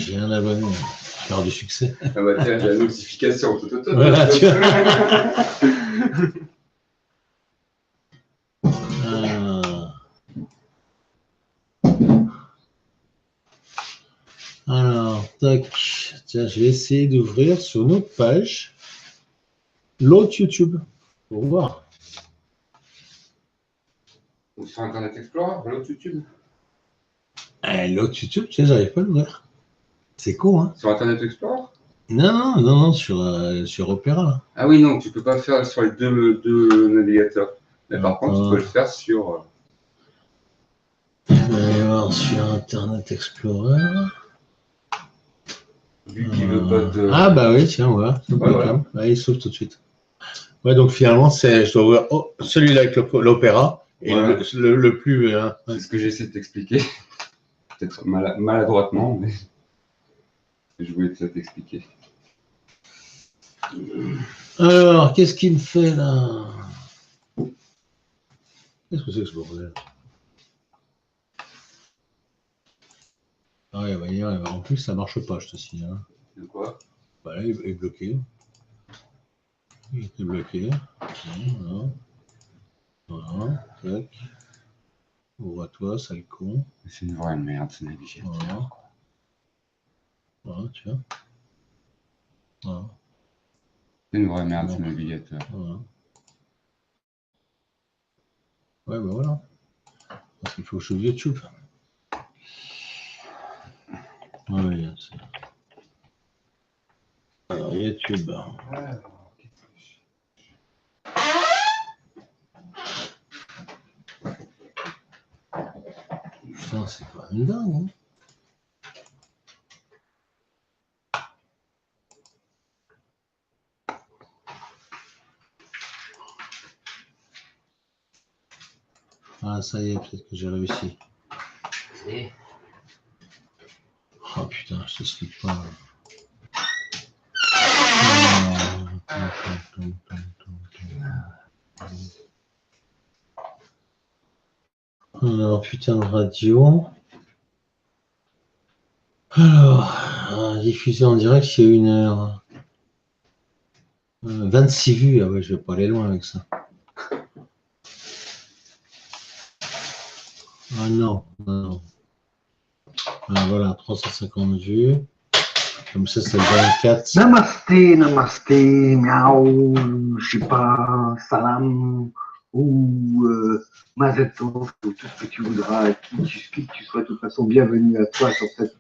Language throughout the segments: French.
j'ai un abonné. Faire du succès. Ah bah tiens, j'ai la notification. Voilà, tu vois. Alors, tac. Tiens, je vais essayer d'ouvrir sur une autre page l'autre YouTube pour voir. Ou sur Internet Explorer, l'autre YouTube. L'autre YouTube, tu sais, j'arrive pas à l'ouvrir. C'est con, hein? Sur Internet Explorer? Non, sur Opera, là. Ah oui, non, tu peux pas faire sur les deux navigateurs. Mais par contre, tu peux le faire sur. Je vais aller voir sur Internet Explorer. Vu qu'il veut pas de. Ah bah oui, tiens, voilà. Voilà. Ouais, il s'ouvre tout de suite. Ouais, donc finalement, je dois ouvrir celui-là avec l'Opéra et Voilà. le plus. C'est ce que j'essaie de t'expliquer. Peut-être maladroitement, mais je voulais te t'expliquer. Alors, qu'est-ce qu'il me fait là? Qu'est-ce que c'est que ce bordel? Ah ouais, bah, en plus, ça marche pas, je te signale. De quoi? Bah là, il est bloqué. Il était bloqué. Voilà. Voilà. Tac. Ouvre-toi, sale con. C'est une vraie merde, ce navigateur. Voilà. Voilà, tu vois. Voilà. C'est une vraie merde, ce navigateur. Voilà. Ouais, bah voilà. Parce qu'il faut que je joue YouTube. Oui, c'est. Alors, YouTube. Putain, c'est quand même dingue, hein. Ah, ça y est, peut-être que j'ai réussi. Oh putain, je t'explique pas. Alors, putain de radio. Alors, diffusé en direct, il y a 1 heure. 26 vues, ah ouais, je vais pas aller loin avec ça. Ah non, non. Ah, voilà, 350 vues. Comme ça, c'est le 24. Namasté, miaou, je sais pas, salam, ou mazetov, ou tout ce que tu voudras, qui tu sois, de toute façon, bienvenue à toi sur cette.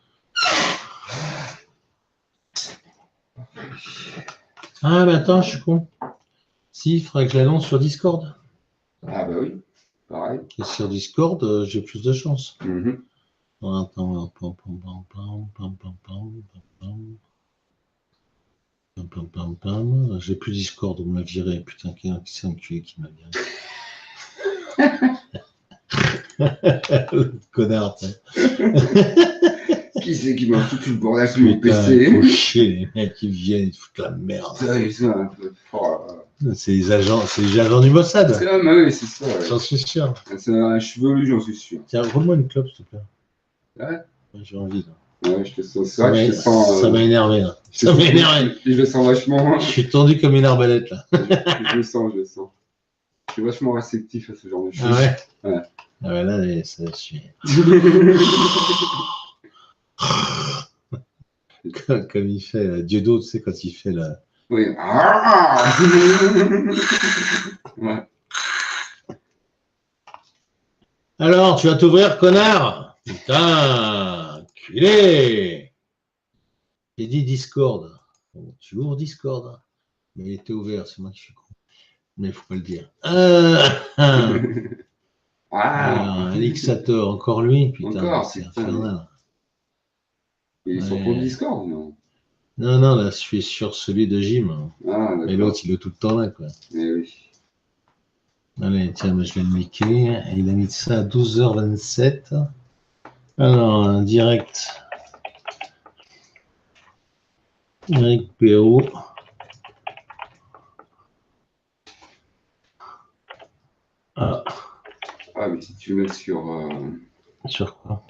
Ah, mais attends, je suis con. Si, il faudrait que je l'annonce sur Discord. Ah bah oui, pareil. Et sur Discord, j'ai plus de chance. Mm-hmm. Attends, j'ai plus Discord, on m'a viré. Putain, c'est un enculé qui m'a viré. Le connard, tu sais. Qui c'est qui m'a foutu le bordel sur Putain, mon PC? faut chier les mecs qui viennent, ils foutent la merde. C'est les agents du Mossad. Ah bah oui, c'est ça. Ouais. J'en suis sûr. C'est un chevelu, j'en suis sûr. Tiens, roule-moi une clope, s'il te plaît. Ouais. J'ai envie, là. Ouais, je te sens. C'est vrai que je te sens. Ça m'a énervé, là. Ça m'a énervé. Je le sens vachement. Je suis tendu comme une arbalète, là. Je le sens. Je suis vachement réceptif à ce genre de choses. Ah ouais? Ouais. Ah ouais, là, ça suit. Comme il fait Dieudo, tu sais, quand il fait la. Oui. Ouais. Alors, tu vas t'ouvrir, connard? Putain, culé! J'ai dit Discord. Bon, tu ouvres Discord. Mais il était ouvert, c'est moi qui suis con. Mais il faut pas le dire. Alors, Alixator, encore lui? Putain, encore, c'est infernal. Il est sur ton Discord, non? Non, là, je suis sur celui de Jim. Ah, mais l'autre, il est tout le temps là, quoi. Eh oui. Allez, tiens, je vais le niquer. Il a mis ça à 12h27. Alors, un direct. Eric PO. Ah, mais si tu veux mettre sur. Sur quoi?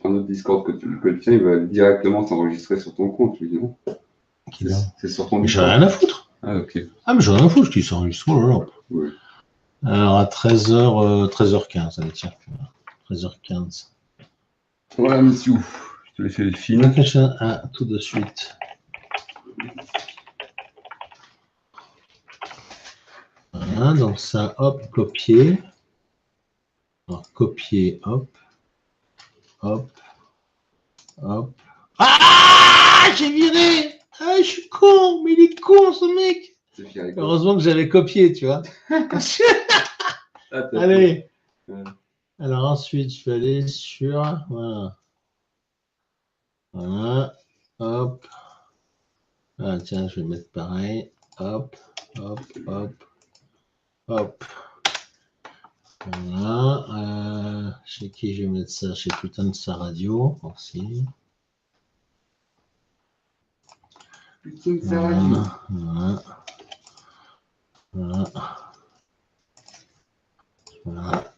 Un autre Discord que le tien, il va directement s'enregistrer sur ton compte, lui, non? C'est sur ton Mais j'en ai Discord. rien à foutre. Ah, ok. Ah, mais j'en ai rien à foutre, qui s'enregistre. Oh là là. Oui. Alors, à 13h, 13h15, allez, tiens. 13h15. Voilà, monsieur. Je te laisse les films. Ah, tout de suite. Voilà, donc ça, hop, copier. Alors, copier, hop. Hop. Hop. Ah, j'ai viré! Ah, je suis con, mais il est con, ce mec! C'est fier. Heureusement que j'avais copié, tu vois. Allez. Ouais. Alors ensuite, je vais aller sur... Voilà. Voilà. Hop. Ah, tiens, je vais mettre pareil. Hop, hop, hop, hop. Voilà. Chez qui je vais mettre ça? Chez putain de sa radio aussi. Putain de sa radio. Voilà. Voilà. Voilà.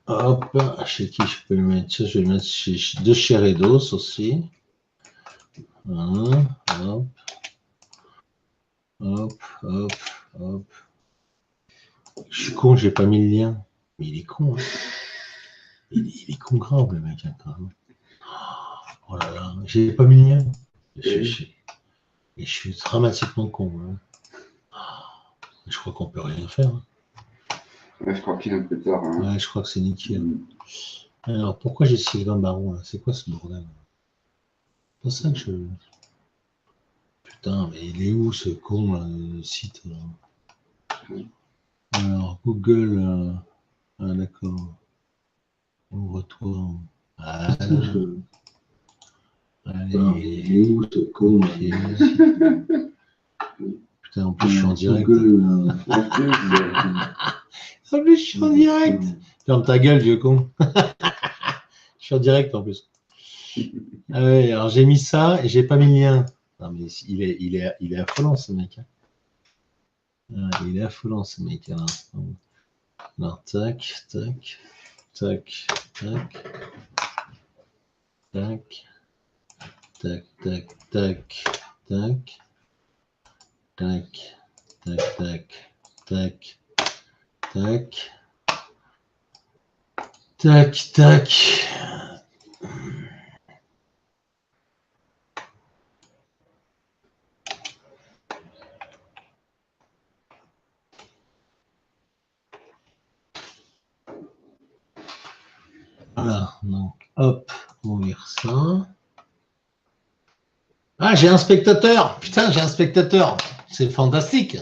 Hop. Chez qui je peux le mettre? Ça, je vais le mettre de chez Redos aussi. Voilà. Hop. Hop, hop, hop. Je suis con, j'ai pas mis le lien. Mais il est con, hein. Il est con grave, le mec, hein, quand même. Oh là là, j'ai pas mis le lien. Je suis dramatiquement con. Hein. Je crois qu'on peut rien faire. Hein. Ouais, je crois qu'il est un peu tard. Hein. Ouais, je crois que c'est nickel. Alors, pourquoi j'ai Sylvain Baron là? C'est quoi ce bordel? C'est pour ça que je... Putain, mais il est où ce con là, le site là? Alors, Google... Ah, d'accord. Ouvre-toi. Ah, allez, il est où ce con? Putain, en plus, je suis en direct. En plus, je suis en direct. Ferme ta gueule, vieux con. Je suis en direct en plus. Ah ouais, alors j'ai mis ça et j'ai pas mis le lien. Non, mais il est affolant, ce mec. Ah, il est affolant, ce mec. Alors, tac, tac, tac, tac, tac, tac, tac, tac, tac, tac, tac, tac, tac, tac, tac. Voilà, donc hop, on ouvre ça. Ah, j'ai un spectateur. Putain, j'ai un spectateur. C'est fantastique.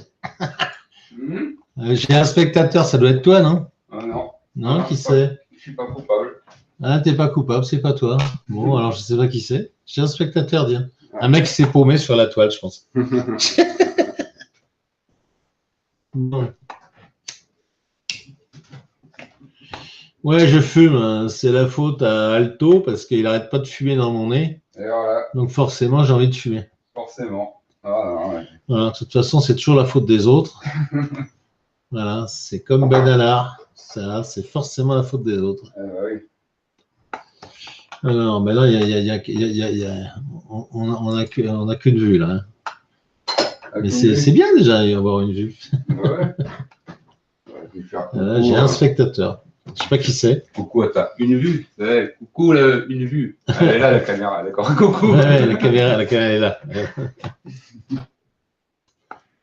J'ai un spectateur, ça doit être toi, non? Ah non. Non, qui c'est? Je suis pas coupable. Ah, t'es pas coupable, c'est pas toi. Bon, alors je sais pas qui c'est. J'ai un spectateur, dis. Un mec qui s'est paumé sur la toile, je pense. Bon. Ouais, je fume. C'est la faute à Alto parce qu'il arrête pas de fumer dans mon nez. Et voilà. Donc forcément, j'ai envie de fumer. Forcément. Ah, ouais. Voilà, de toute façon, c'est toujours la faute des autres. Voilà, c'est comme Benalla. Ça, c'est forcément la faute des autres. Bah oui. Alors, ben là, on a qu'une vue là. Hein. Mais c'est bien déjà d'avoir une vue. Ouais. J'ai un spectateur. Je sais pas qui c'est. Coucou, t'as une vue. Ouais, coucou, une vue. Elle est là, la caméra, d'accord. Coucou. Ouais, la caméra est là.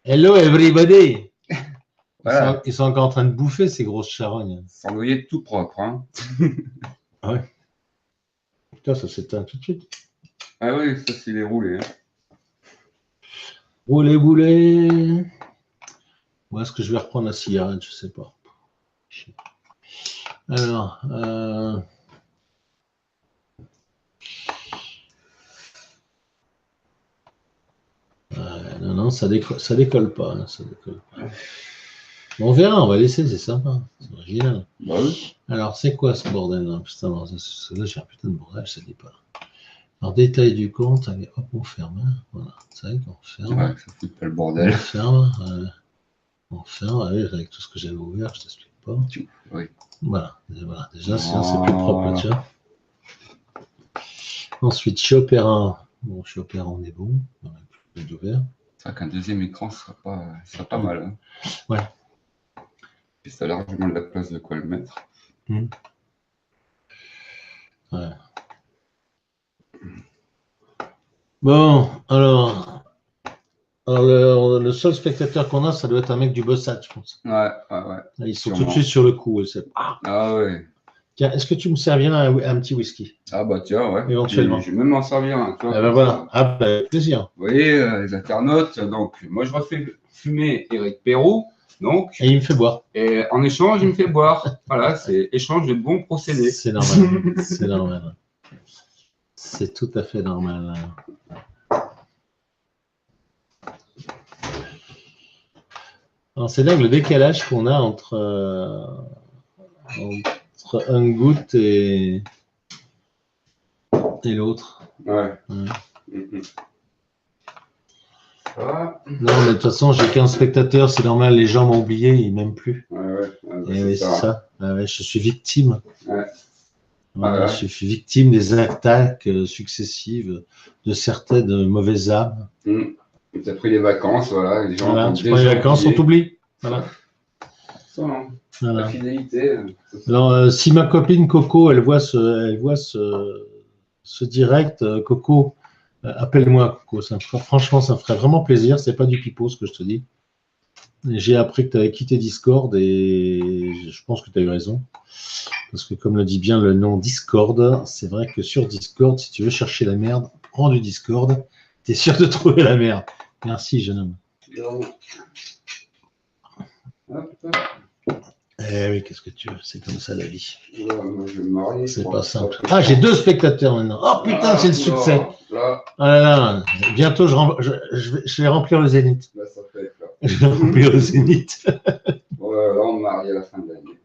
Hello everybody. Voilà. Ils sont encore en train de bouffer ces grosses charognes. Sandwicher tout propre. Hein. Ouais. Putain, ça s'éteint tout de suite. Ah oui, ça c'est les roulés. Hein. Roulez, roulez. Ou est-ce que je vais reprendre la cigarette? Je sais pas. Alors, non, ça décolle pas. Hein, ça décolle pas. Bon, on verra, on va laisser, c'est sympa. C'est original. Bah oui. Alors, c'est quoi ce bordel là? Putain, là, j'ai un putain de bordel, ça dit pas. Alors, détail du compte, allez, hop, on ferme. Hein. Voilà, c'est vrai qu'on ferme. Ouais, ça fout pas le bordel. On ferme. On ferme, allez, avec tout ce que j'avais ouvert, je t'explique pas. Oui. Voilà, déjà, sinon c'est plus propre, tu vois. Ensuite, chez Opéra. Bon, chez Opéra, on est bon. On a plus d'ouvert. C'est vrai qu'un deuxième écran serait pas mal. Hein. Ouais. Et ça a largement de la place de quoi le mettre. Ouais. Bon, alors le seul spectateur qu'on a, ça doit être un mec du Bossat, je pense. Ouais. Ils sont Sûrement. tout de suite sur le coup. Ah ouais. Tiens, est-ce que tu me serviras un petit whisky? Ah bah tiens, ouais. Éventuellement. Je vais même m'en servir un. Tu vois, Ah ben voilà, avec plaisir. Vous voyez, les internautes, donc moi je refais fumer Éric Perrault, donc, Et il me fait boire. et en échange, il me fait boire. Voilà, c'est échange de bons procédés. C'est normal. C'est normal. C'est tout à fait normal. Alors, c'est dingue le décalage qu'on a entre un goutte et l'autre. Ouais. Ouais. Ah. Non, mais de toute façon, j'ai 15 spectateurs, c'est normal, les gens m'ont oublié, ils m'aiment plus. Ouais, Et oui, c'est ça. Ah ouais, je suis victime. Ouais. Voilà, Ah ouais. je suis victime des attaques successives de certaines mauvaises âmes. Tu as pris les vacances, voilà. Les gens Voilà, ont tu prends les déjà vacances, on oublié. t'oublie. Voilà. Ça, non. Voilà. La fidélité. Alors, si ma copine Coco, elle voit ce direct, Coco, appelle-moi, Coco. Franchement, ça me ferait vraiment plaisir. C'est pas du pipeau, ce que je te dis. J'ai appris que tu avais quitté Discord et je pense que tu as eu raison. Parce que, comme le dit bien le nom Discord, c'est vrai que sur Discord, si tu veux chercher la merde, prends du Discord. Tu es sûr de trouver la merde. Merci, jeune homme. Eh oui, qu'est-ce que tu veux, c'est comme ça la vie. Moi, je vais me marier. C'est pas simple. Ah, j'ai 2 spectateurs maintenant. Oh putain, c'est le succès. Là, Ah là là, bientôt je vais remplir le Zénith. là, ça fait être là. Je vais remplir le Zénith. Bon, là, on me marie à la fin de l'année.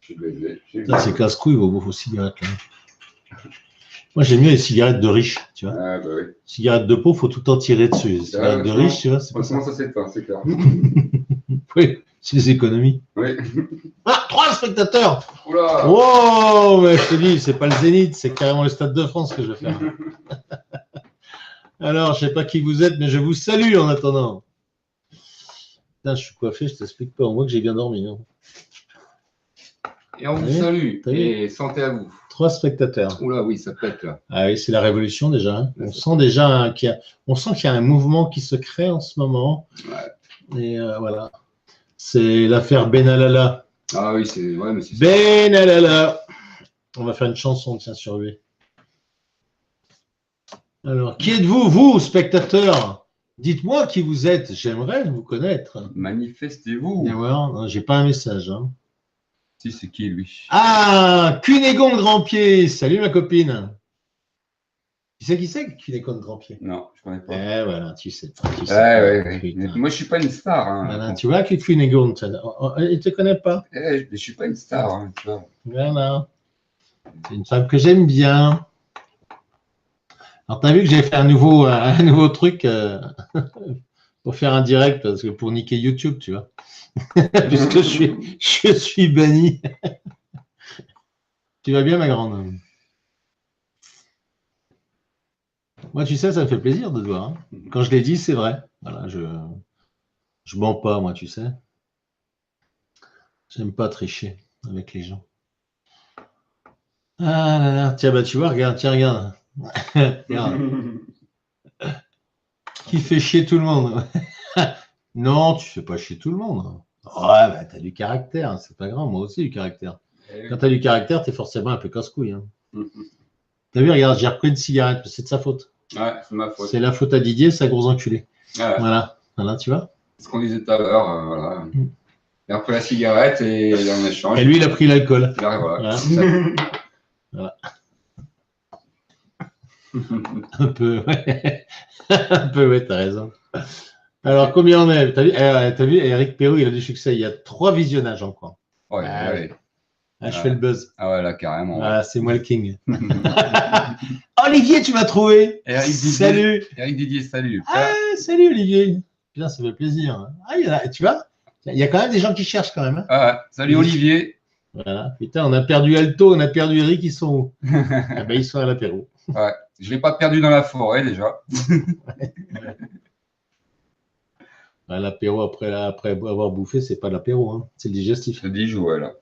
Je suis baisé. Là, c'est casse-couille vos cigarettes. Là. Moi, j'aime mieux les cigarettes de riches, tu vois. Ah, bah oui. Cigarettes de pauvre, il faut tout le temps tirer dessus. Les cigarettes de riches, tu vois, c'est pas ça. Franchement, ça s'éteint, c'est clair. Oui, c'est les économies. Oui. Ah, 3 spectateurs. Oula. Oh, mais je te dis, c'est pas le Zénith, c'est carrément le Stade de France que je vais faire. Alors, je sais pas qui vous êtes, mais je vous salue en attendant. Putain, je suis coiffé, je t'explique pas. On voit que j'ai bien dormi. Hein. Et on vous Oui, salue. t'as vu Et santé à vous. 3 spectateurs. Oula, oui, ça pète là. Ah oui, c'est la révolution déjà. Hein. On sent déjà qu'il y a un mouvement qui se crée en ce moment. Ouais. Et voilà. C'est l'affaire Benalala. Ah oui, c'est. Ouais, mais c'est ça. Benalala. On va faire une chanson, tiens, sur lui. Alors, qui êtes-vous, vous, spectateurs? Dites-moi qui vous êtes. J'aimerais vous connaître. Manifestez-vous. Viens voir. Non, j'ai pas un message. Hein. Si, c'est qui lui? Ah, Cunégonde Grand-Pied. Salut ma copine. Tu sais qui c'est Cunégonde Grand-Pied? Non, je connais pas. Eh voilà, tu sais. Ouais. Putain. Moi, je suis pas une star. Hein. Voilà, tu vois que Cunégonde, il ne te connaît pas. Je suis pas une star, hein, tu vois. Voilà. C'est une femme que j'aime bien. Alors, tu as vu que j'ai fait un nouveau truc pour faire un direct, parce que pour niquer YouTube, tu vois. Puisque je suis banni. Tu vas bien, ma grande? Moi, tu sais, ça me fait plaisir de te voir. Hein. Quand je l'ai dit, c'est vrai. Voilà, je mens pas, moi, tu sais. J'aime pas tricher avec les gens. Ah là là, tiens, bah tu vois, regarde, tiens, regarde. Regarde. Qui fait chier tout le monde? Non, tu fais pas chier tout le monde. Ouais, bah t'as du caractère, c'est pas grave, moi aussi du caractère. Quand t'as du caractère, t'es forcément un peu casse-couille. Hein. T'as vu, regarde, j'ai repris une cigarette, c'est de sa faute. Ouais, c'est ma faute. C'est la faute à Didier, c'est un gros enculé. Ouais. Voilà, tu vois. Ce qu'on disait tout à l'heure, voilà. Il a pris la cigarette et en échange. Et lui, il a pris l'alcool. Voilà. Voilà. Un peu, ouais. Un peu, ouais, t'as raison. Alors, combien on est? T'as vu, Éric Perrault, il a du succès. Il y a 3 visionnages encore. Ouais, Ah, ouais. Ah, je fais le buzz. Ah ouais, là, carrément. Ah, c'est moi le king. Olivier, tu m'as trouvé. Eric Didier. Salut. Eric Didier, salut. Ah, salut Olivier. Putain, ça fait plaisir. Ah, tu vois, il y a quand même des gens qui cherchent quand même. Hein. Ah, salut Olivier. Voilà. Putain, on a perdu Alto, on a perdu Eric, ils sont où? Ah ben, ils sont à l'apéro. Ouais. Je ne l'ai pas perdu dans la forêt déjà. Ah, l'apéro après avoir bouffé, c'est pas l'apéro, hein. C'est le digestif. Je dis, ouais, là.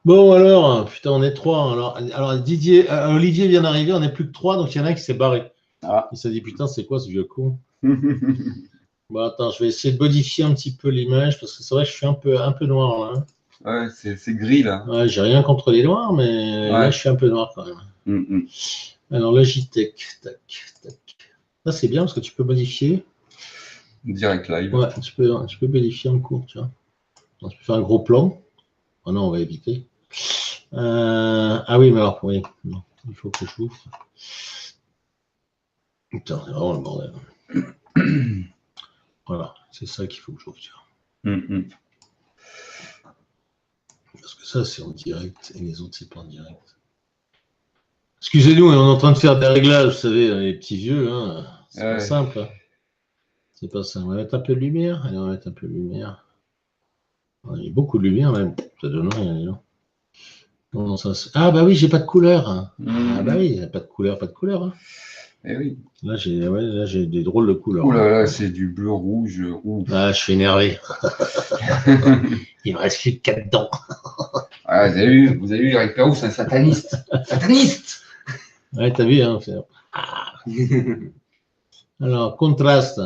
Bon, alors, putain, on est trois. Alors Didier, Olivier vient d'arriver, on n'est plus que trois, donc il y en a un qui s'est barré. Ah. Il s'est dit, putain, c'est quoi ce vieux con? Bon, attends, je vais essayer de modifier un petit peu l'image, parce que c'est vrai que je suis un peu noir là. Ouais, c'est gris là. Ouais, j'ai rien contre les noirs, mais là, je suis un peu noir quand même. Alors, Logitech, tac, tac. Ça, c'est bien parce que tu peux modifier. Direct live. Ouais, tu peux modifier en cours, tu vois. Donc, tu peux faire un gros plan. Oh non, on va éviter. Ah oui, mais alors, oui, non, il faut que je l'ouvre. Putain, c'est vraiment le bordel. Voilà, c'est ça qu'il faut que j'ouvre, tu vois. Parce que ça, c'est en direct et les autres, c'est pas en direct. Excusez-nous, on est en train de faire des réglages, vous savez, les petits vieux, hein. C'est pas simple. Hein. C'est pas simple. On va mettre un peu de lumière. Allez, on va mettre un peu de lumière. Il y a beaucoup de lumière même. Ça donne rien, non. Non, ah bah oui, j'ai pas de couleur. Hein. Ah bah oui, pas de couleur, pas de couleur. Hein. Eh oui. Là, j'ai des drôles de couleurs. Ouh là là, c'est du bleu rouge. Ah, je suis énervé. Il me reste plus que 4 dents. Ah, vous avez vu, Eric Perrou, c'est un sataniste. Sataniste. Ouais, t'as vu, hein. Alors, contraste,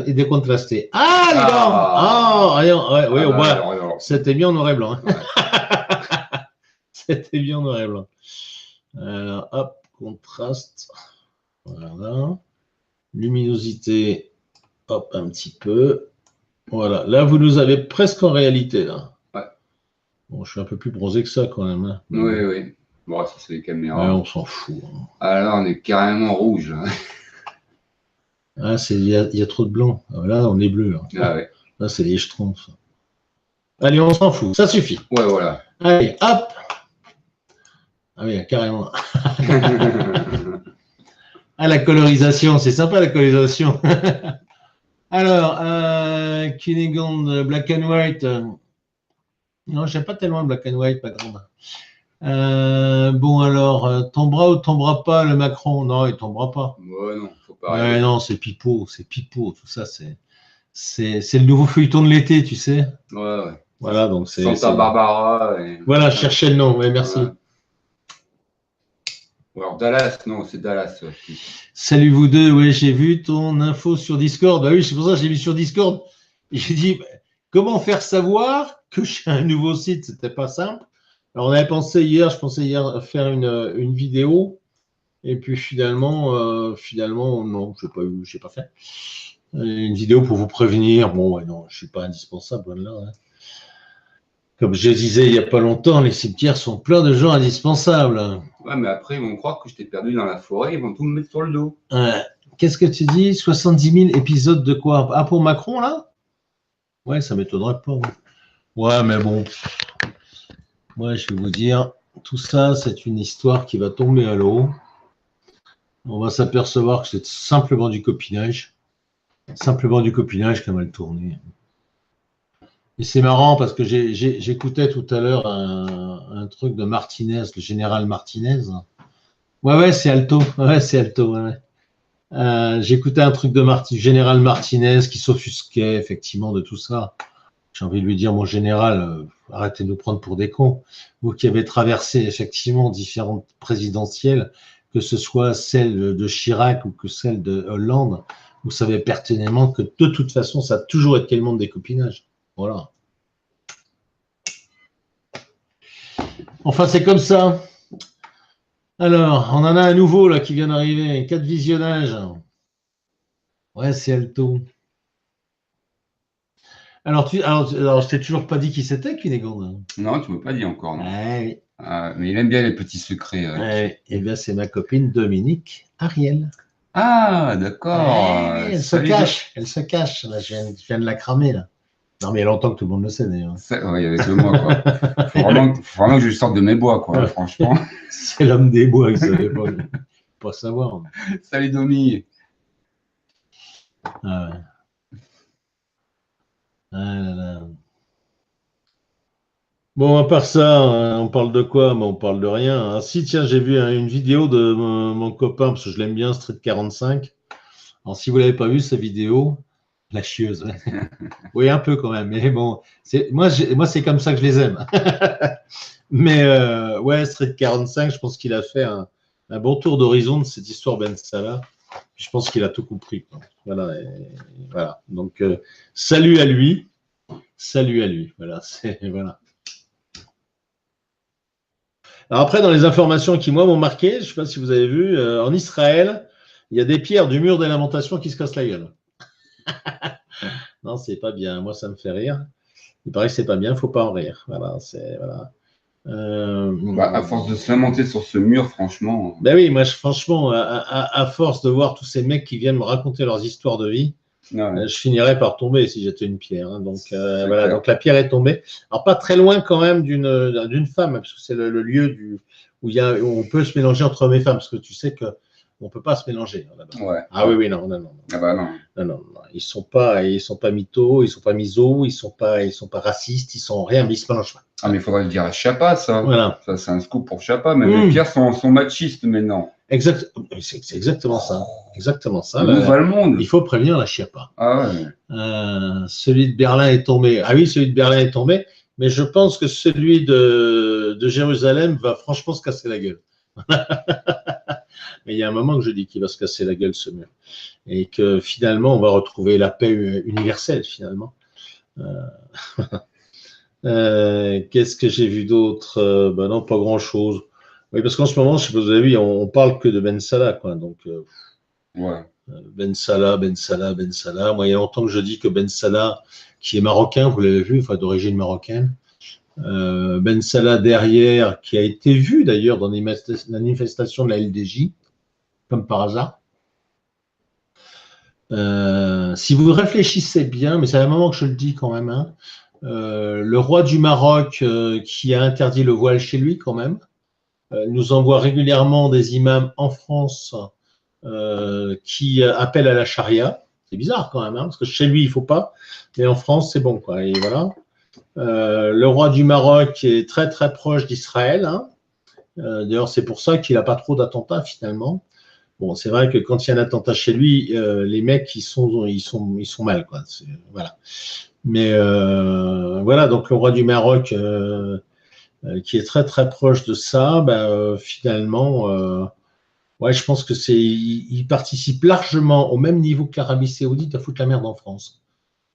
et décontrasté. Ah, dis donc. Oui, au moins, c'était bien en noir et blanc. Hein. Ouais. C'était bien en noir et blanc. Alors, hop, contraste. Voilà. Luminosité, hop, un petit peu. Voilà. Là, vous nous avez presque en réalité, là. Ouais. Bon, je suis un peu plus bronzé que ça, quand même. Hein. Oui, oui. Bon, ça, c'est les caméras. Ouais, on s'en fout. Hein. Ah là, on est carrément rouge. Ah, il y a trop de blanc. Là, on est bleu. Là, ah, ouais. Là c'est les jetons. Ça. Allez, on s'en fout. Ça suffit. Ouais, voilà. Allez, hop. Ah oui, carrément. Ah, la colorisation. C'est sympa, la colorisation. Alors, Kinnegan, Black and White. Non, j'aime pas tellement le Black and White, pas grande. Bon, alors, tombera ou tombera pas le Macron? Non, il tombera pas. Ouais, non, faut pas. Ouais, non, c'est pipeau, tout ça, c'est le nouveau feuilleton de l'été, tu sais. Ouais, ouais. Voilà, donc c'est. Santa Barbara. Et... Voilà, je cherchais le nom, ouais, merci. Ouais. Alors, Dallas, non, c'est Dallas. Ouais. Salut vous deux, oui, j'ai vu ton info sur Discord. Bah oui, c'est pour ça que j'ai vu sur Discord. J'ai dit, comment faire savoir que j'ai un nouveau site? C'était pas simple. Alors, on avait pensé hier, faire une vidéo. Et puis finalement, non, je n'ai pas fait. Une vidéo pour vous prévenir. Bon, ouais, non, je ne suis pas indispensable là. Hein. Comme je disais il n'y a pas longtemps, les cimetières sont pleins de gens indispensables. Ouais, mais après, ils vont croire que je t'ai perdu dans la forêt, ils vont tout me mettre sur le dos. Qu'est-ce que tu dis? 70 000 épisodes de quoi? Ah, pour Macron, là? Ouais, ça ne m'étonnerait pas. Ouais, mais bon. Moi, je vais vous dire, tout ça, c'est une histoire qui va tomber à l'eau. On va s'apercevoir que c'est simplement du copinage. Simplement du copinage qui a mal tourné. Et c'est marrant parce que j'écoutais tout à l'heure un truc de Martinez, le général Martinez. Ouais, c'est Alto. Ouais, c'est Alto. Ouais. J'écoutais un truc de général Martinez qui s'offusquait effectivement de tout ça. J'ai envie de lui dire, mon général, arrêtez de nous prendre pour des cons. Vous qui avez traversé effectivement différentes présidentielles, que ce soit celle de Chirac ou que celle de Hollande, vous savez pertinemment que de toute façon, ça a toujours été le monde des copinages. Voilà. Enfin, c'est comme ça. Alors, on en a un nouveau là qui vient d'arriver. 4 visionnages. Ouais, c'est Alto. Alors, je t'ai toujours pas dit qui c'était, Cunégonde. Non, tu ne m'as pas dit encore. Non. Oui. Mais il aime bien les petits secrets. Eh bien, c'est ma copine Dominique Ariel. Ah, d'accord. Elle se cache. Là, je viens de la cramer, là. Non, mais il y a longtemps que tout le monde le sait, d'ailleurs. Ouais, il y avait 2 mois, quoi. Faut vraiment que je sorte de mes bois, quoi, franchement. C'est l'homme des bois, il ne savait pas savoir. Salut, Domi. Ah ouais. Ah là là. Bon, à part ça, on parle de quoi? Mais on parle de rien. Ah, si, tiens, j'ai vu une vidéo de mon copain, parce que je l'aime bien, Street 45. Alors, si vous l'avez pas vu, sa vidéo, la chieuse. Oui, un peu quand même. Mais bon, moi, c'est comme ça que je les aime. Mais ouais, Street 45, je pense qu'il a fait un bon tour d'horizon de cette histoire Ben Salah. Je pense qu'il a tout compris, quoi. Voilà, voilà. Donc, salut à lui. Salut à lui. Voilà, voilà. Alors après, dans les informations qui, moi, m'ont marqué, je ne sais pas si vous avez vu, en Israël, il y a des pierres du mur des lamentations qui se cassent la gueule. Non, c'est pas bien. Moi, ça me fait rire. Il paraît que c'est pas bien, il ne faut pas en rire. Voilà, c'est voilà. Bah, à force de se lamenter sur ce mur, franchement. Ben oui, moi, franchement, à force de voir tous ces mecs qui viennent me raconter leurs histoires de vie, Ouais. je finirais par tomber si j'étais une pierre. Hein. Donc, C'est voilà, clair. donc la pierre est tombée. Alors, pas très loin quand même d'une femme, parce que c'est le lieu où on peut se mélanger entre hommes et femmes, parce que tu sais qu'on ne peut pas se mélanger là-bas. Ouais. Ah oui, oui, non, non, non. Ah bah non. Non, non, non. Ils sont pas mythos, ils sont pas misos, ils sont pas racistes, ils sont rien, mais ils se mélangent pas. Ah, mais il faudrait le dire à Chapa, ça. Voilà. Ça, c'est un scoop pour Chapa. Même les pierres sont machistes maintenant. Exact. C'est exactement ça. Exactement ça. Où va le monde? Il faut prévenir la Chiappa. Ah ouais. Celui de Berlin est tombé. Ah oui, celui de Berlin est tombé, mais je pense que celui de Jérusalem va franchement se casser la gueule. Mais il y a un moment que je dis qu'il va se casser la gueule, ce mur. Et que finalement, on va retrouver la paix universelle, finalement. Qu'est-ce que j'ai vu d'autre? Ben non, pas grand-chose. Oui, parce qu'en ce moment, je sais pas si vous avez vu, on parle que de Ben Salah, quoi. Donc, Ouais. Ben Salah, Ben Salah, Ben Salah. Moi, il y a longtemps que je dis que Ben Salah, qui est marocain, vous l'avez vu, enfin d'origine marocaine. Ben Salah derrière, qui a été vu d'ailleurs dans les manifestations de la LDJ, comme par hasard. Si vous réfléchissez bien, mais c'est à un moment que je le dis quand même, hein, le roi du Maroc qui a interdit le voile chez lui quand même, nous envoie régulièrement des imams en France qui appellent à la charia. C'est bizarre quand même, hein, parce que chez lui il faut pas, mais en France c'est bon, quoi. Et voilà. Le roi du Maroc est très très proche d'Israël. Hein. D'ailleurs, c'est pour ça qu'il n'a pas trop d'attentats finalement. Bon, c'est vrai que quand il y a un attentat chez lui, les mecs ils sont mal, quoi. Voilà. Mais voilà, donc le roi du Maroc qui est très très proche de ça, finalement, ouais, je pense que il participe largement au même niveau que l'Arabie Saoudite à foutre la merde en France.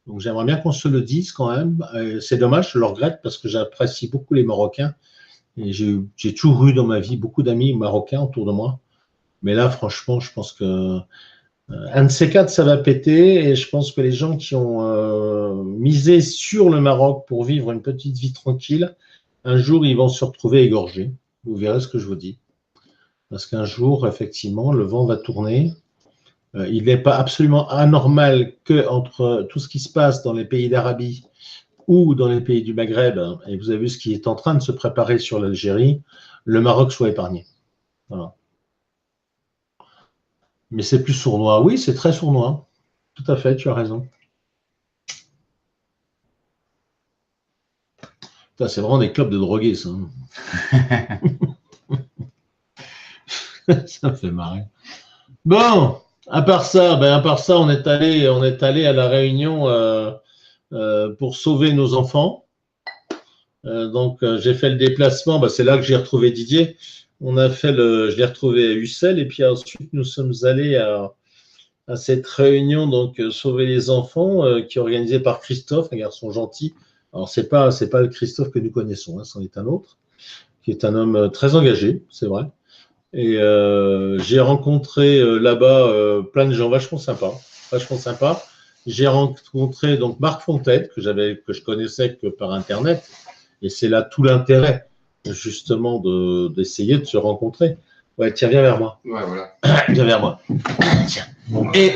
Donc j'aimerais bien qu'on se le dise quand même. C'est dommage, je le regrette parce que j'apprécie beaucoup les Marocains et j'ai toujours eu dans ma vie beaucoup d'amis marocains autour de moi. Mais là, franchement, je pense que un de ces quatre, ça va péter et je pense que les gens qui ont misé sur le Maroc pour vivre une petite vie tranquille, un jour, ils vont se retrouver égorgés. Vous verrez ce que je vous dis. Parce qu'un jour, effectivement, le vent va tourner. Il n'est pas absolument anormal qu'entre tout ce qui se passe dans les pays d'Arabie ou dans les pays du Maghreb, hein, et vous avez vu ce qui est en train de se préparer sur l'Algérie, le Maroc soit épargné. Voilà. Mais c'est plus sournois. Oui, c'est très sournois. Tout à fait, tu as raison. C'est vraiment des clubs de drogués, ça. Ça me fait marrer. Bon, à part ça, on est allé à la Réunion pour sauver nos enfants. Donc, j'ai fait le déplacement. C'est là que j'ai retrouvé Didier. Je l'ai retrouvé à Ussel et puis ensuite nous sommes allés à cette réunion donc sauver les enfants qui est organisée par Christophe, un garçon gentil. Alors c'est pas le Christophe que nous connaissons, hein, c'en est un autre qui est un homme très engagé, c'est vrai. Et j'ai rencontré là-bas plein de gens vachement sympas. J'ai rencontré donc Marc Fontaine que je connaissais que par internet et c'est là tout l'intérêt justement d'essayer de se rencontrer. Ouais, tiens, viens vers moi. Ouais, voilà. Viens vers moi. Tiens. Et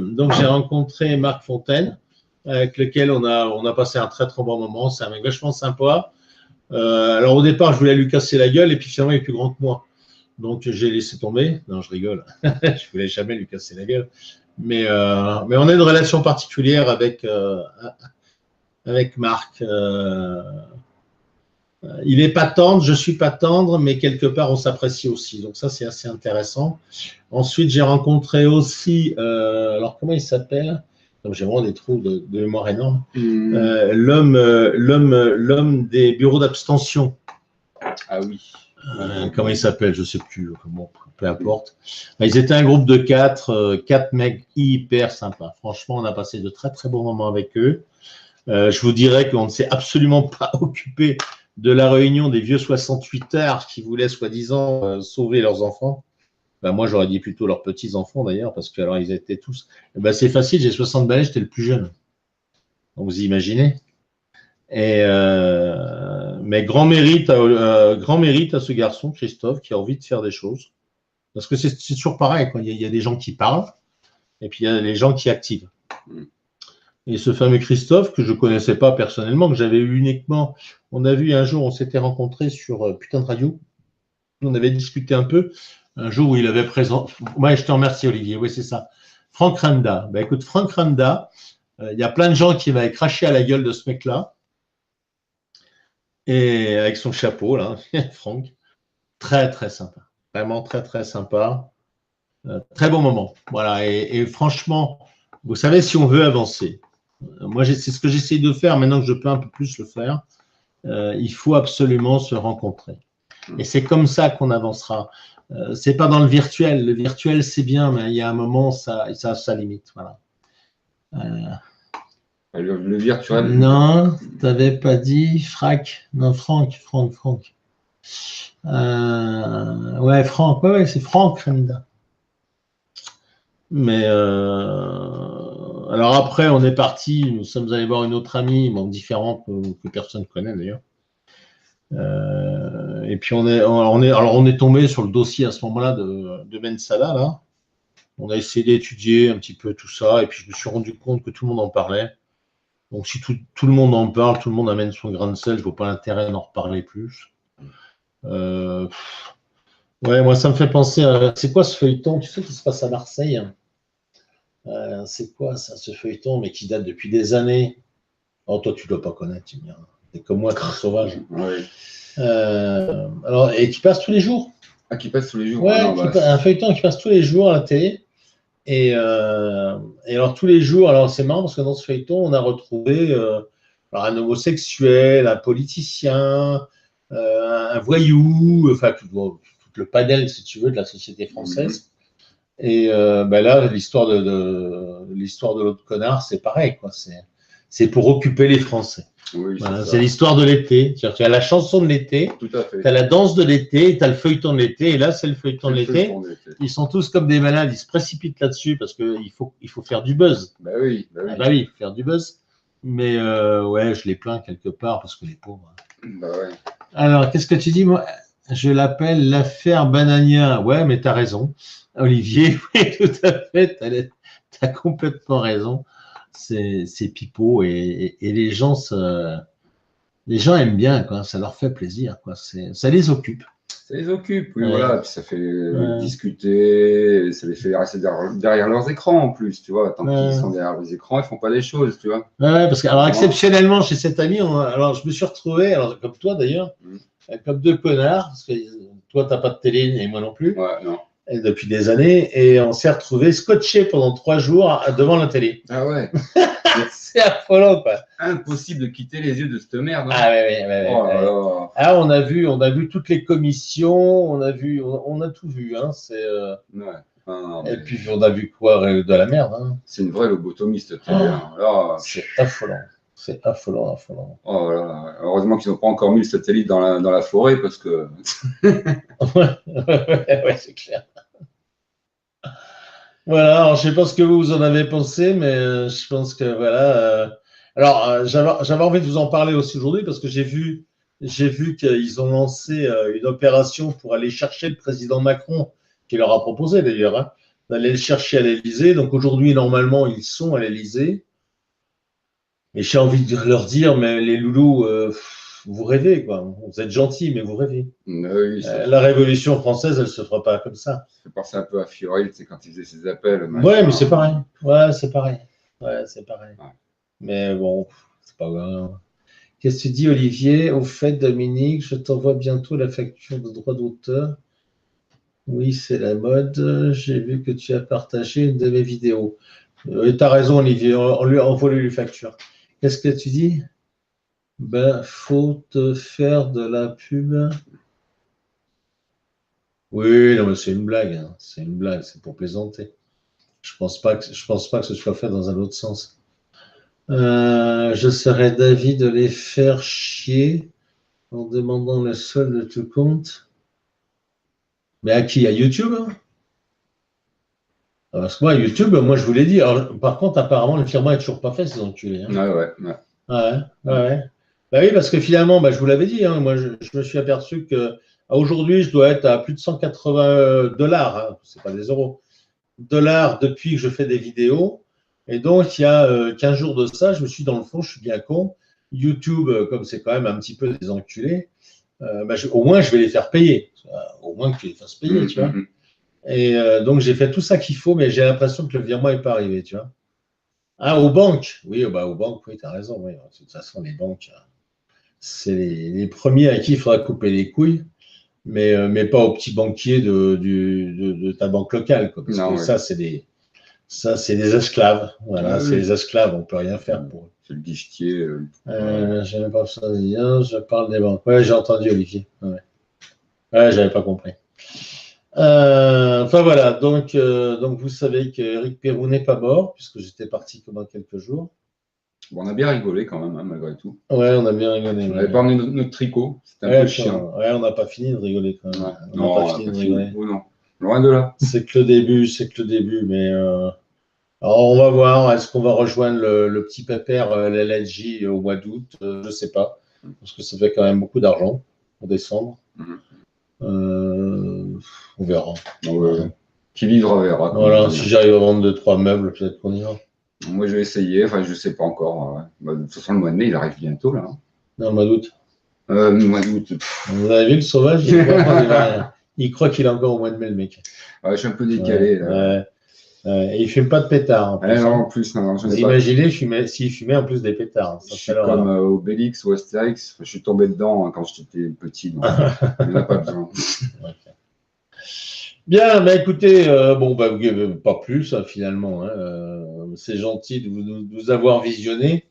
donc j'ai rencontré Marc Fontaine avec lequel on a passé un très très bon moment. C'est un mec vachement sympa. Alors au départ, je voulais lui casser la gueule et puis finalement il est plus grand que moi. Donc j'ai laissé tomber. Non, je rigole. Je voulais jamais lui casser la gueule. Mais on a une relation particulière avec Marc. Il n'est pas tendre, je ne suis pas tendre, mais quelque part, on s'apprécie aussi. Donc ça, c'est assez intéressant. Ensuite, j'ai rencontré aussi, alors comment il s'appelle? J'ai vraiment des trous de mémoire énormes. L'homme des bureaux d'abstention. Ah oui. Comment il s'appelle? Je ne sais plus. Bon, peu importe. Ils étaient un groupe de 4 mecs hyper sympas. Franchement, on a passé de très, très bons moments avec eux. Je vous dirais qu'on ne s'est absolument pas occupé de la réunion des vieux 68ards qui voulaient soi-disant sauver leurs enfants. Ben, moi, j'aurais dit plutôt leurs petits-enfants d'ailleurs, parce que alors ils étaient tous. Ben, c'est facile, j'ai 60 balais, j'étais le plus jeune. Donc vous imaginez. Mais grand mérite à ce garçon, Christophe, qui a envie de faire des choses. Parce que c'est toujours pareil, quoi. Il y a des gens qui parlent, et puis il y a les gens qui activent. Et ce fameux Christophe, que je ne connaissais pas personnellement, que j'avais eu uniquement, on a vu un jour, on s'était rencontrés sur Putain de Radio, on avait discuté un peu, un jour où il avait présent, ouais, je te remercie Olivier, oui c'est ça, Franck Randa. Ben, écoute, Franck Randa, il y a plein de gens qui m'avaient craché à la gueule de ce mec-là, et avec son chapeau, là, Franck, très très sympa, vraiment très très sympa, très bon moment, voilà, et franchement, vous savez, si on veut avancer, moi, c'est ce que j'essaie de faire maintenant que je peux un peu plus le faire. Il faut absolument se rencontrer. Et c'est comme ça qu'on avancera. C'est pas dans le virtuel. Le virtuel, c'est bien, mais il y a un moment, ça a sa limite. Voilà. Le virtuel. Non, tu n'avais pas dit Franck. Non, Franck. Ouais, Franck. Ouais, c'est Franck Renda. Mais alors après, on est parti, nous sommes allés voir une autre amie, bon, différente, que personne ne connaît d'ailleurs. Et puis on est tombé sur le dossier à ce moment-là de Ben Salah, là. On a essayé d'étudier un petit peu tout ça, et puis je me suis rendu compte que tout le monde en parlait. Donc si tout le monde en parle, tout le monde amène son grain de sel, je ne vois pas l'intérêt d'en reparler plus. Ouais, moi ça me fait penser à. C'est quoi ce feuilleton, tu sais, qui se passe à Marseille? C'est quoi ça, ce feuilleton, mais qui date depuis des années? Oh, toi, tu ne dois pas connaître, tu me diras. T'es comme moi, t'es un sauvage. Oui. Alors, et qui passe tous les jours. Ah, qui passe tous les jours. Ouais, Ah, non, un feuilleton qui passe tous les jours à la télé. Et alors, tous les jours, alors c'est marrant parce que dans ce feuilleton, on a retrouvé un homosexuel, un politicien, un voyou, enfin, tout le panel, si tu veux, de la société française. Et là, l'histoire de l'autre connard, c'est pareil, quoi. C'est pour occuper les Français. Oui, voilà, c'est l'histoire de l'été. Tu as la chanson de l'été, tu as la danse de l'été, tu as le feuilleton de l'été, et là, c'est le feuilleton de l'été. Ils sont tous comme des malades, ils se précipitent là-dessus parce qu'il faut faire du buzz. Bah oui, Ah bah oui, il faut faire du buzz. Mais ouais, je les plains quelque part parce que les pauvres. Bah ouais. Alors, qu'est-ce que tu dis, moi? Je l'appelle l'affaire Banania. Ouais, mais tu as raison. Olivier, oui, tout à fait, tu as complètement raison. C'est pipeau et les gens aiment bien, quoi. Ça leur fait plaisir, quoi. Ça les occupe. Ça les occupe, oui, voilà. Puis ça fait discuter, ça les fait rester derrière leurs écrans en plus, tu vois. Tant qu'ils sont derrière les écrans, ils font pas des choses, tu vois. Ouais, parce que, alors, exceptionnellement, chez cet ami, alors, je me suis retrouvé, alors, comme toi d'ailleurs, comme deux connards, parce que toi, tu n'as pas de télé et moi non plus. Ouais, non. Et depuis des années, et on s'est retrouvés scotchés pendant 3 jours devant la télé. Ah ouais. C'est affolant, quoi. Impossible de quitter les yeux de cette merde. Hein. Ah ouais. Oh là là. Ah, on a vu toutes les commissions, on a tout vu, hein. C'est. Ouais. Non, et puis on a vu quoi de la merde. Hein. C'est une vraie lobotomie cette télé. Hein. Là, c'est affolant. C'est affolant. Oh là là. Heureusement qu'ils n'ont pas encore mis le satellite dans la forêt parce que. ouais, c'est clair. Voilà, alors je ne sais pas ce que vous en avez pensé, mais je pense que voilà. Alors, j'avais envie de vous en parler aussi aujourd'hui parce que j'ai vu qu'ils ont lancé une opération pour aller chercher le président Macron, qui leur a proposé d'ailleurs, hein, d'aller le chercher à l'Élysée. Donc aujourd'hui, normalement, ils sont à l'Élysée. Et j'ai envie de leur dire, mais les loulous, vous rêvez, quoi. Vous êtes gentils, mais vous rêvez. Oui, la Révolution française, elle ne se fera pas comme ça. Ça fait penser un peu à Fioril, c'est quand il faisait ses appels. Ouais, mais c'est pareil. Ouais, c'est pareil. Ouais. Mais bon, c'est pas grave. Qu'est-ce que tu dis, Olivier? Au fait, Dominique, je t'envoie bientôt la facture de droit d'auteur. Oui, c'est la mode. J'ai vu que tu as partagé une de mes vidéos. Tu as raison, Olivier. On lui envoie les factures. Qu'est-ce que tu dis? Ben, faut te faire de la pub. Oui, non, mais c'est une blague. Hein. C'est une blague. C'est pour plaisanter. Je pense pas que ce soit fait dans un autre sens. Je serais d'avis de les faire chier en demandant le solde de tout compte. Mais à qui? À YouTube? Hein? Parce que moi, YouTube, moi, je vous l'ai dit. Alors, par contre, apparemment, le virement n'est toujours pas fait, ces enculés. Hein. Ouais. Ouais. Bah oui, parce que finalement, bah, je vous l'avais dit, hein, moi, je me suis aperçu que aujourd'hui, je dois être à plus de 180 $, hein, c'est pas des euros, dollars depuis que je fais des vidéos. Et donc, il y a 15 jours de ça, je me suis dans le fond, je suis bien con. YouTube, comme c'est quand même un petit peu des enculés, bah, au moins, je vais les faire payer. Au moins que tu les fasses payer, tu vois. Et donc, j'ai fait tout ça qu'il faut, mais j'ai l'impression que le virement n'est pas arrivé, tu vois. Ah, aux banques. Oui, bah, aux banques, oui, tu as raison. Oui. De toute façon, les banques, c'est les premiers à qui il faudra couper les couilles, mais pas aux petits banquiers de ta banque locale. Quoi, parce que ça, c'est des esclaves. Voilà, c'est des esclaves, on ne peut rien faire pour eux. C'est le guichetier. J'avais pas ça à dire, je parle des banques. Ouais, j'ai entendu, Olivier. Ouais, j'avais pas compris. Enfin voilà, donc vous savez qu'Éric Pérou n'est pas mort, puisque j'étais parti pendant quelques jours. Bon, on a bien rigolé quand même, hein, malgré tout. Ouais, on a bien rigolé. On avait pas emmené notre tricot, c'était un peu chiant. Ouais, on n'a pas fini de rigoler quand même. Ouais. On n'a pas fini de rigoler. Oh, non, loin de là. C'est que le début, mais alors on va voir, est-ce qu'on va rejoindre le petit pépère, l'LNJ au mois d'août? Je ne sais pas, parce que ça fait quand même beaucoup d'argent pour décembre. On verra. Qui vivra verra. Voilà, si j'arrive à vendre 2-3 meubles, peut-être qu'on ira. Moi, je vais essayer. Enfin, je ne sais pas encore. Bah, de toute façon, le mois de mai, il arrive bientôt, là. Non, le mois d'août. Le mois d'août. Vous avez vu le sauvage? Il croit qu'il est encore au mois de mai, le mec. Ouais, je suis un peu décalé, là. Et il ne fume pas de pétard, en plus. Non, en plus, non. Vous imaginez s'il fumait en plus des pétards. Je suis comme Obélix ou Astérix. Je suis tombé dedans quand j'étais petit. Donc, il n'y en a pas besoin. Bien, bah écoutez, pas plus finalement. Hein, c'est gentil de nous avoir visionnés.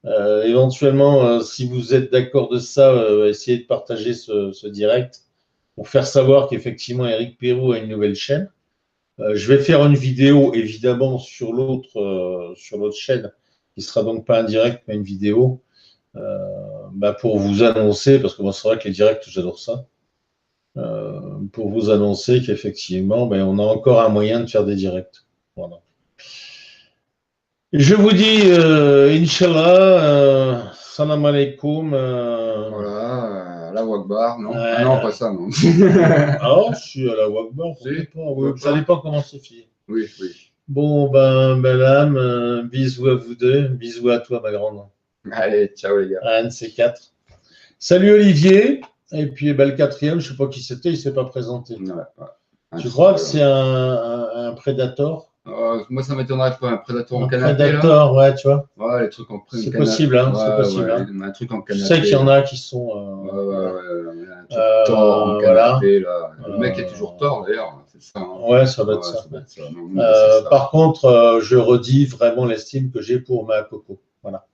Éventuellement, si vous êtes d'accord de ça, essayez de partager ce direct pour faire savoir qu'effectivement Éric Pérou a une nouvelle chaîne. Je vais faire une vidéo évidemment sur l'autre chaîne, qui sera donc pas un direct mais une vidéo, pour vous annoncer, parce que moi c'est vrai que les directs j'adore ça. Pour vous annoncer qu'effectivement, on a encore un moyen de faire des directs. Voilà. Je vous dis, Inch'Allah, salam alaikum. Voilà, la Wakbar, non non, pas ça, non. Ah, je suis à la Wakbar, ça dépend comment c'est fait. Oui. Bon, Belam, bisous à vous deux, bisous à toi, ma grande. Allez, ciao les gars. Un de ces quatre. Salut Olivier. Et puis le quatrième, je ne sais pas qui c'était, il ne s'est pas présenté. Tu crois que c'est un Predator? Moi, ça ne m'étonnerait pas, un Predator en canapé. Predator, ouais, tu vois. Ouais, les trucs en canapé. C'est possible, hein, c'est possible. Hein. Un truc en canapé. Je sais qu'il y en a qui sont. Un truc tort en canapé, là. Le mec est toujours tort, d'ailleurs. C'est ça. Hein. Ouais, ça doit être ça. Par contre, je redis vraiment l'estime que j'ai pour ma Coco. Voilà.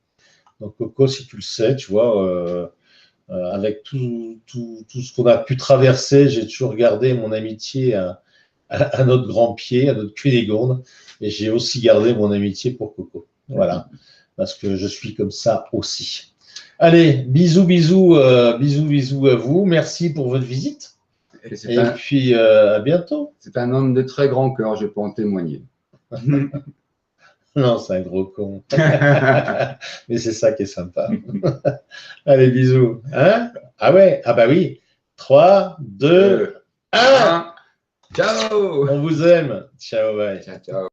Donc, Coco, si tu le sais, tu vois. Avec tout ce qu'on a pu traverser, j'ai toujours gardé mon amitié à notre grand pied, à notre Cunégonde, et j'ai aussi gardé mon amitié pour Coco. Voilà, parce que je suis comme ça aussi. Allez, bisous à vous. Merci pour votre visite. Et puis, à bientôt. C'est un homme de très grand cœur, je peux en témoigner. Non, c'est un gros con. Mais c'est ça qui est sympa. Allez, bisous. Hein? Ah ouais, ah bah oui. 3, 2, 1. Ciao. On vous aime. Ciao, bye. Ciao.